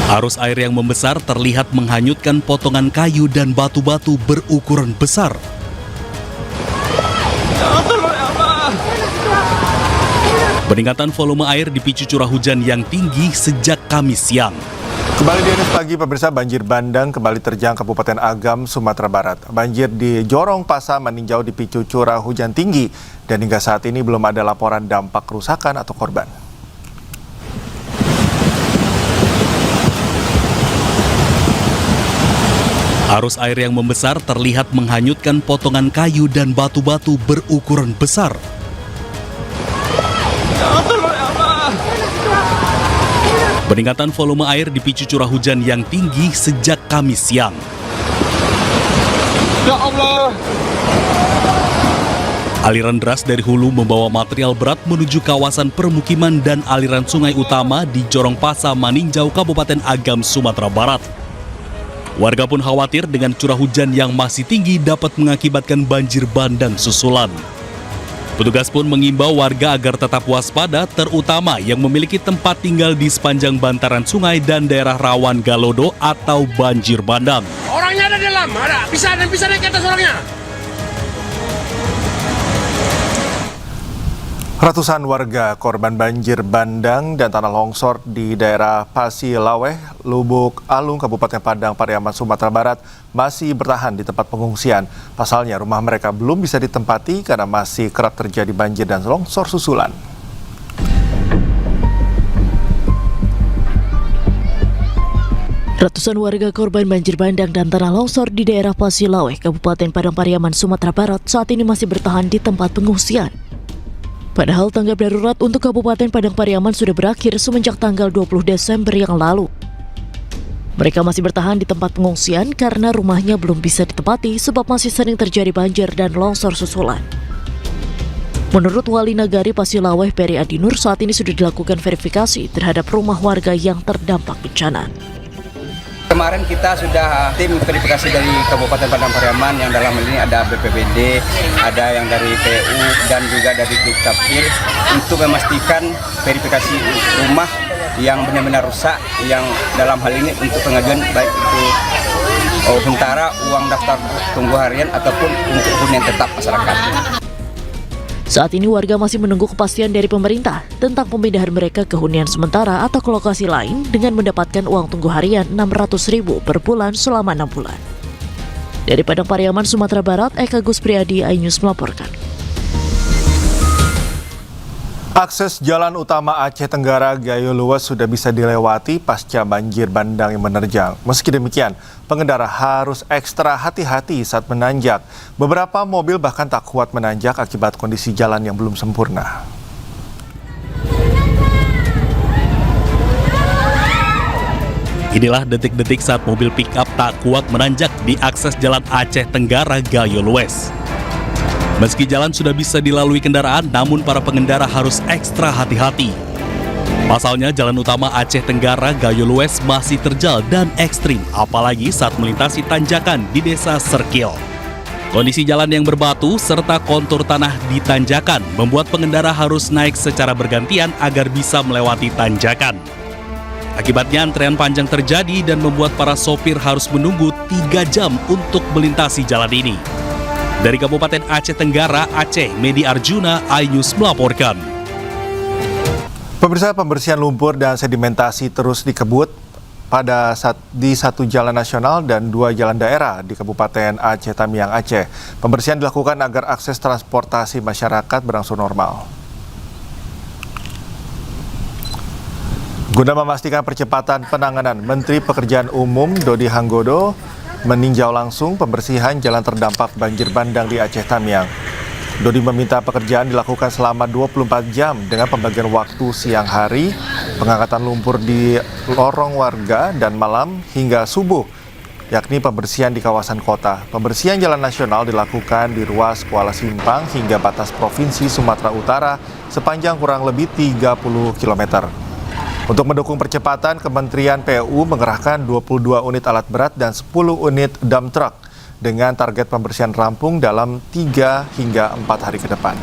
Arus air yang membesar terlihat menghanyutkan potongan kayu dan batu-batu berukuran besar. Peningkatan volume air dipicu curah hujan yang tinggi sejak Kamis siang. Kembali di News Pagi, pemirsa, banjir bandang kembali terjang Kabupaten Agam, Sumatera Barat. Banjir di Jorong Pasa meninjau dipicu curah hujan tinggi dan hingga saat ini belum ada laporan dampak kerusakan atau korban. Arus air yang membesar terlihat menghanyutkan potongan kayu dan batu-batu berukuran besar. Peningkatan volume air dipicu curah hujan yang tinggi sejak Kamis siang. Ya Allah! Aliran deras dari hulu membawa material berat menuju kawasan permukiman dan aliran sungai utama di Jorong Pasa, Maninjau, Kabupaten Agam, Sumatera Barat. Warga pun khawatir dengan curah hujan yang masih tinggi dapat mengakibatkan banjir bandang susulan. Petugas pun mengimbau warga agar tetap waspada, terutama yang memiliki tempat tinggal di sepanjang bantaran sungai dan daerah rawan galodo atau banjir bandang. Orangnya ada di dalam, bisa naik ke atas orangnya. Ratusan warga korban banjir bandang dan tanah longsor di daerah Pasilaweh, Lubuk Alung, Kabupaten Padang Pariaman, Sumatera Barat masih bertahan di tempat pengungsian. Pasalnya rumah mereka belum bisa ditempati karena masih kerap terjadi banjir dan longsor susulan. Ratusan warga korban banjir bandang dan tanah longsor di daerah Pasilaweh, Kabupaten Padang Pariaman, Sumatera Barat saat ini masih bertahan di tempat pengungsian. Padahal tanggap darurat untuk Kabupaten Padang Pariaman sudah berakhir semenjak tanggal 20 Desember yang lalu. Mereka masih bertahan di tempat pengungsian karena rumahnya belum bisa ditempati sebab masih sering terjadi banjir dan longsor susulan. Menurut Wali Nagari Pasilaweh Peri Adinur, saat ini sudah dilakukan verifikasi terhadap rumah warga yang terdampak bencana. Kemarin kita sudah tim verifikasi dari Kabupaten Padang Pariaman yang dalam hal ini ada BPBD, ada yang dari PU dan juga dari Dukcapil untuk memastikan verifikasi rumah yang benar-benar rusak, yang dalam hal ini untuk pengajuan baik itu sementara uang daftar tunggu harian ataupun untuk hunian tetap masyarakat. Saat ini warga masih menunggu kepastian dari pemerintah tentang pemindahan mereka ke hunian sementara atau ke lokasi lain dengan mendapatkan uang tunggu harian Rp600.000 per bulan selama 6 bulan. Dari Padang Pariaman, Sumatera Barat, Eka Guspriyadi, iNews melaporkan. Akses jalan utama Aceh Tenggara Gayo Lues sudah bisa dilewati pasca banjir bandang yang menerjang. Meski demikian, pengendara harus ekstra hati-hati saat menanjak. Beberapa mobil bahkan tak kuat menanjak akibat kondisi jalan yang belum sempurna. Inilah detik-detik saat mobil pick-up tak kuat menanjak di akses jalan Aceh Tenggara Gayo Lues. Meski jalan sudah bisa dilalui kendaraan, namun para pengendara harus ekstra hati-hati. Pasalnya jalan utama Aceh Tenggara Gayo Lues masih terjal dan ekstrim, apalagi saat melintasi tanjakan di Desa Serkil. Kondisi jalan yang berbatu serta kontur tanah di tanjakan membuat pengendara harus naik secara bergantian agar bisa melewati tanjakan. Akibatnya antrean panjang terjadi dan membuat para sopir harus menunggu 3 jam untuk melintasi jalan ini. Dari Kabupaten Aceh Tenggara, Aceh, Medi Arjuna, iNews melaporkan. Pemirsa, pembersihan lumpur dan sedimentasi terus dikebut di 1 jalan nasional dan 2 jalan daerah di Kabupaten Aceh Tamiang, Aceh. Pembersihan dilakukan agar akses transportasi masyarakat berangsur normal. Guna memastikan percepatan penanganan, Menteri Pekerjaan Umum Dodi Hanggodo meninjau langsung pembersihan jalan terdampak banjir bandang di Aceh Tamiang. Dodi meminta pekerjaan dilakukan selama 24 jam dengan pembagian waktu siang hari, pengangkatan lumpur di lorong warga, dan malam hingga subuh, yakni pembersihan di kawasan kota. Pembersihan jalan nasional dilakukan di ruas Kuala Simpang hingga batas Provinsi Sumatera Utara sepanjang kurang lebih 30 km. Untuk mendukung percepatan, Kementerian PU mengerahkan 22 unit alat berat dan 10 unit dump truck dengan target pembersihan rampung dalam 3 hingga 4 hari ke depan.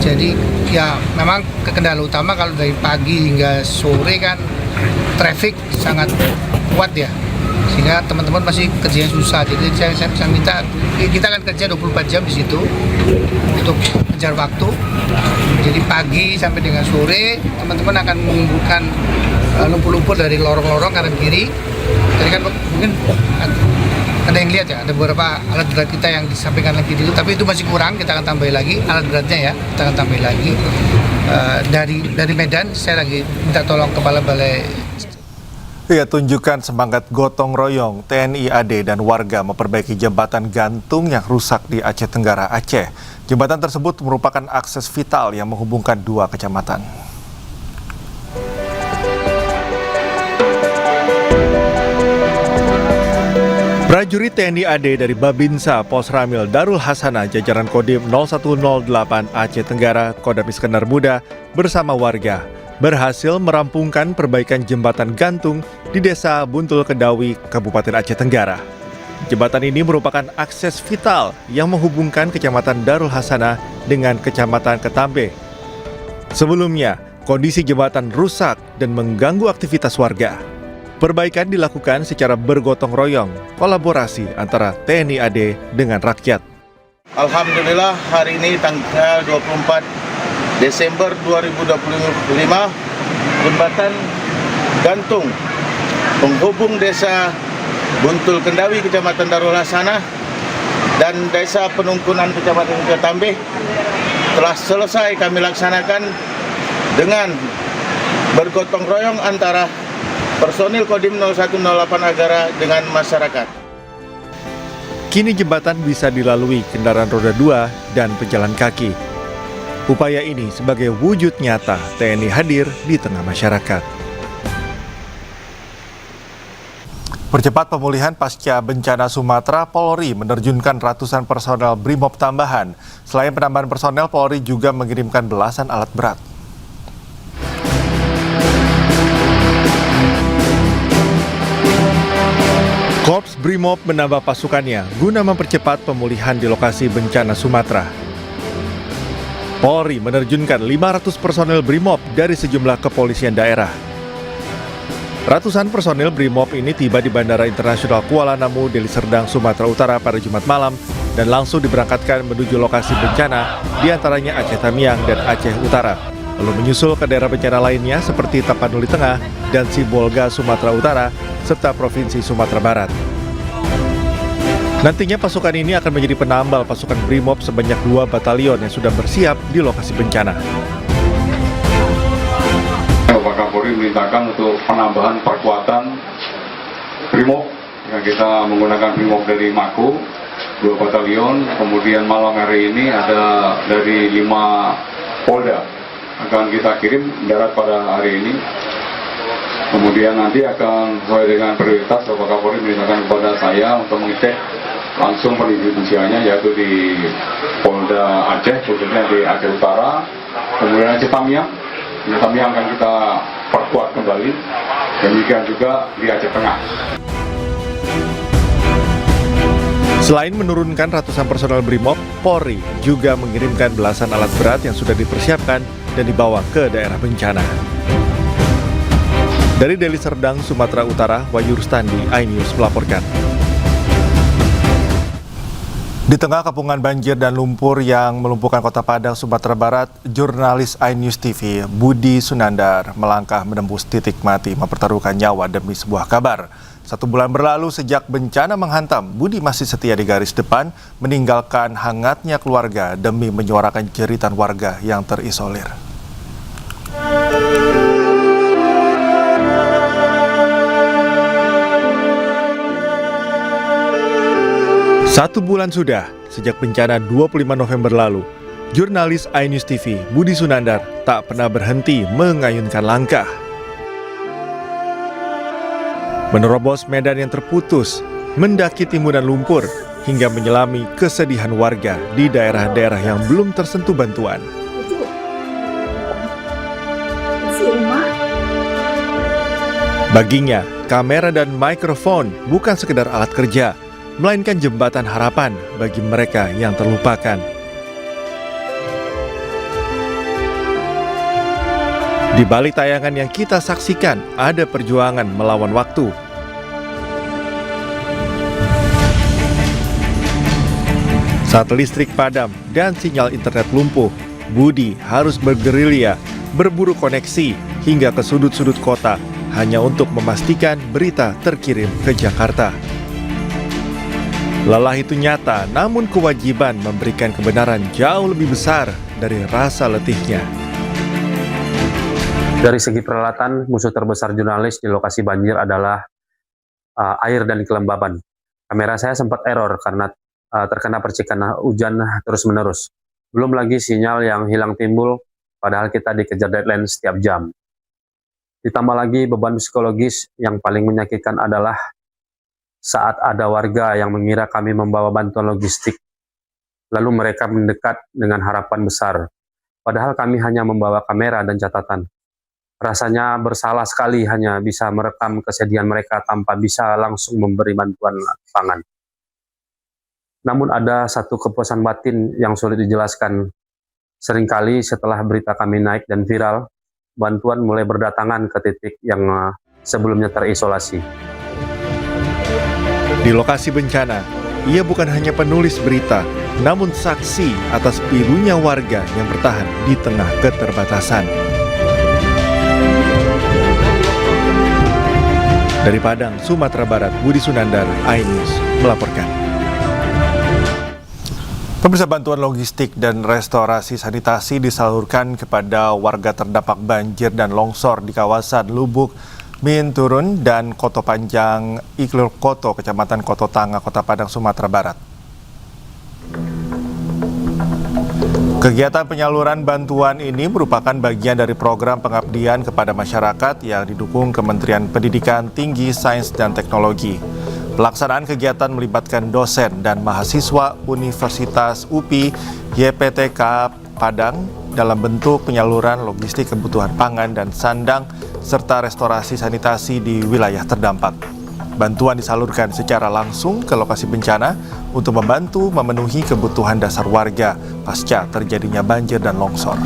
Jadi ya memang kendala utama kalau dari pagi hingga sore kan traffic sangat kuat ya, sehingga teman-teman masih kerjanya susah. Jadi saya minta, kita akan kerja 24 jam di situ untuk mengejar waktu. Jadi pagi sampai dengan sore teman-teman akan mengumpulkan lumpur-lumpur dari lorong-lorong kanan kiri. Jadi kan mungkin ada yang lihat ya, ada beberapa alat berat kita yang disampaikan lagi dulu, tapi itu masih kurang, kita akan tambah lagi alat beratnya ya, kita akan tambah lagi. Dari Medan, saya lagi minta tolong Kepala Balai. Ya, tunjukkan semangat gotong royong TNI AD dan warga memperbaiki jembatan gantung yang rusak di Aceh Tenggara, Aceh. Jembatan tersebut merupakan akses vital yang menghubungkan dua kecamatan. Prajurit TNI AD dari Babinsa Pos Ramil Darul Hasanah jajaran Kodim 0108 Aceh Tenggara Kodam Iskandar Muda bersama warga berhasil merampungkan perbaikan jembatan gantung di Desa Buntul Kedawi, Kabupaten Aceh Tenggara. Jembatan ini merupakan akses vital yang menghubungkan Kecamatan Darul Hasanah dengan Kecamatan Ketambe. Sebelumnya, kondisi jembatan rusak dan mengganggu aktivitas warga. Perbaikan dilakukan secara bergotong royong, kolaborasi antara TNI AD dengan rakyat. Alhamdulillah hari ini tanggal 24 Desember 2025, jembatan gantung penghubung Desa Buntul Kendawi, Kecamatan Darul Hasanah, dan Desa Penungkunan, Kecamatan Ketambe telah selesai kami laksanakan dengan bergotong royong antara personil Kodim 0108 Agara dengan masyarakat. Kini jembatan bisa dilalui kendaraan roda 2 dan pejalan kaki. Upaya ini sebagai wujud nyata TNI hadir di tengah masyarakat. Percepat pemulihan pasca bencana Sumatera, Polri menerjunkan ratusan personel BRIMOB tambahan. Selain penambahan personel, Polri juga mengirimkan belasan alat berat. Korps BRIMOB menambah pasukannya guna mempercepat pemulihan di lokasi bencana Sumatera. Polri menerjunkan 500 personel BRIMOB dari sejumlah kepolisian daerah. Ratusan personel BRIMOB ini tiba di Bandara Internasional Kuala Namu, Deli Serdang, Sumatera Utara pada Jumat malam dan langsung diberangkatkan menuju lokasi bencana, diantaranya Aceh Tamiang dan Aceh Utara. Lalu menyusul ke daerah bencana lainnya seperti Tapanuli Tengah dan Sibolga, Sumatera Utara, serta Provinsi Sumatera Barat. Nantinya pasukan ini akan menjadi penambal pasukan BRIMOB sebanyak 2 batalion yang sudah bersiap di lokasi bencana. Bapak Kapolri memerintahkan untuk penambahan perkuatan BRIMOB. Kita menggunakan BRIMOB dari Mako, 2 batalion, kemudian malam hari ini ada dari 5 Polda akan kita kirim mendarat pada hari ini. Kemudian nanti akan sesuai dengan prioritas Bapak Kapolri memerintahkan kepada saya untuk mengecek langsung pendistribusiannya, yaitu di Polda Aceh, khususnya di Aceh Utara, kemudian Aceh Tamiang. Aceh Tamiang akan kita perkuat kembali, demikian juga di Aceh Tengah. Selain menurunkan ratusan personel BRIMOB, Polri juga mengirimkan belasan alat berat yang sudah dipersiapkan dan dibawa ke daerah bencana. Dari Deli Serdang, Sumatera Utara, Wahyu Rustandi, iNews melaporkan. Di tengah kepungan banjir dan lumpur yang melumpuhkan Kota Padang, Sumatera Barat, jurnalis iNews TV Budi Sunandar melangkah menembus titik mati mempertaruhkan nyawa demi sebuah kabar. 1 bulan berlalu sejak bencana menghantam, Budi masih setia di garis depan, meninggalkan hangatnya keluarga demi menyuarakan jeritan warga yang terisolir. 1 bulan sudah sejak bencana 25 November lalu, jurnalis iNews TV Budi Sunandar tak pernah berhenti mengayunkan langkah. Menerobos medan yang terputus, mendaki timbunan lumpur, hingga menyelami kesedihan warga di daerah-daerah yang belum tersentuh bantuan. Baginya, kamera dan mikrofon bukan sekedar alat kerja, melainkan jembatan harapan bagi mereka yang terlupakan. Di balik tayangan yang kita saksikan, ada perjuangan melawan waktu. Saat listrik padam dan sinyal internet lumpuh, Budi harus bergerilya, berburu koneksi hingga ke sudut-sudut kota hanya untuk memastikan berita terkirim ke Jakarta. Lelah itu nyata, namun kewajiban memberikan kebenaran jauh lebih besar dari rasa letihnya. Dari segi peralatan, musuh terbesar jurnalis di lokasi banjir adalah air dan kelembaban. Kamera saya sempat error karena terkena percikan hujan terus-menerus. Belum lagi sinyal yang hilang timbul, padahal kita dikejar deadline setiap jam. Ditambah lagi beban psikologis yang paling menyakitkan adalah saat ada warga yang mengira kami membawa bantuan logistik, lalu mereka mendekat dengan harapan besar, padahal kami hanya membawa kamera dan catatan. Rasanya bersalah sekali hanya bisa merekam kesedihan mereka tanpa bisa langsung memberi bantuan pangan. Namun ada satu kepuasan batin yang sulit dijelaskan. Seringkali setelah berita kami naik dan viral, bantuan mulai berdatangan ke titik yang sebelumnya terisolasi. Di lokasi bencana, ia bukan hanya penulis berita, namun saksi atas pilunya warga yang bertahan di tengah keterbatasan. Dari Padang, Sumatera Barat, Budi Sunandar, iNews melaporkan. Pemirsa, bantuan logistik dan restorasi sanitasi disalurkan kepada warga terdampak banjir dan longsor di kawasan Lubuk, Minturun, dan Koto Panjang, Iklur Koto, Kecamatan Koto Tanga, Kota Padang, Sumatera Barat. Kegiatan penyaluran bantuan ini merupakan bagian dari program pengabdian kepada masyarakat yang didukung Kementerian Pendidikan Tinggi, Sains, dan Teknologi. Pelaksanaan kegiatan melibatkan dosen dan mahasiswa Universitas UPI YPTK Padang dalam bentuk penyaluran logistik kebutuhan pangan dan sandang serta restorasi sanitasi di wilayah terdampak. Bantuan disalurkan secara langsung ke lokasi bencana untuk membantu memenuhi kebutuhan dasar warga pasca terjadinya banjir dan longsor.